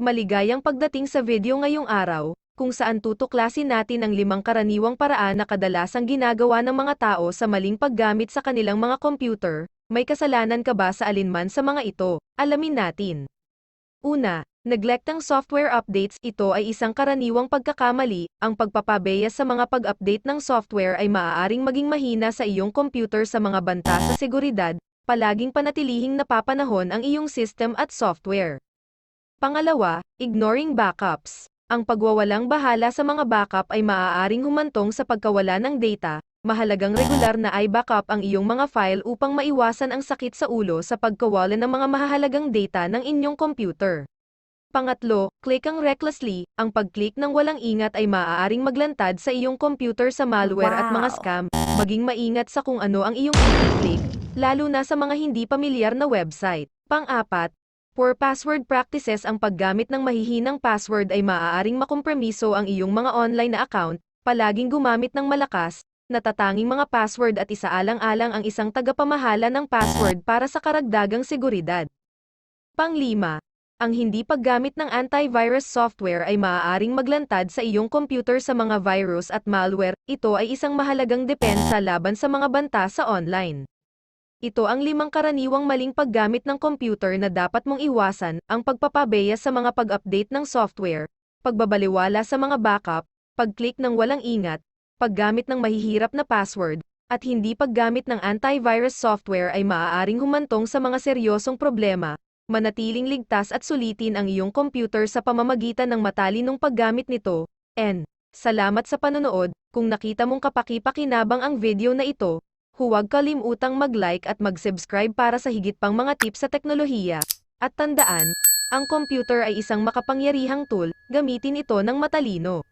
Maligayang pagdating sa video ngayong araw, kung saan tutuklasin natin ang 5 karaniwang paraan na kadalasang ginagawa ng mga tao sa maling paggamit sa kanilang mga computer. May kasalanan ka ba sa alinman sa mga ito? Alamin natin. Una, neglect ng software updates. Ito ay isang karaniwang pagkakamali. Ang pagpapabeya sa mga pag-update ng software ay maaaring maging mahina sa iyong computer sa mga banta sa seguridad. Palaging panatilihing napapanahon ang iyong system at software. Pangalawa, ignoring backups. Ang pagwawalang bahala sa mga backup ay maaaring humantong sa pagkawala ng data. Mahalagang regular na i-backup ang iyong mga file upang maiwasan ang sakit sa ulo sa pagkawala ng mga mahahalagang data ng inyong computer. Pangatlo, click ang recklessly. Ang pag-click ng walang ingat ay maaaring maglantad sa iyong computer sa malware at mga scam. Maging maingat sa kung ano ang iyong i-click, lalo na sa mga hindi pamilyar na website. Pang-apat, poor password practices. Ang paggamit ng mahihinang password ay maaaring makompromiso ang iyong mga online na account. Palaging gumamit ng malakas, natatanging mga password at isaalang-alang ang isang tagapamahala ng password para sa karagdagang seguridad. Pang-5, ang hindi paggamit ng antivirus software ay maaaring maglantad sa iyong computer sa mga virus at malware. Ito ay isang mahalagang depensa laban sa mga banta sa online. Ito ang 5 karaniwang maling paggamit ng computer na dapat mong iwasan: ang pagpapabeya sa mga pag-update ng software, pagbabaliwala sa mga backup, pag-click ng walang ingat, paggamit ng mahihirap na password, at hindi paggamit ng antivirus software ay maaaring humantong sa mga seryosong problema. Manatiling ligtas at sulitin ang iyong computer sa pamamagitan ng matalinong paggamit nito. Salamat sa panonood. Kung nakita mong kapaki-pakinabang ang video na ito, huwag kalimutang mag-like at mag-subscribe para sa higit pang mga tips sa teknolohiya. At tandaan, ang computer ay isang makapangyarihang tool, gamitin ito ng matalino.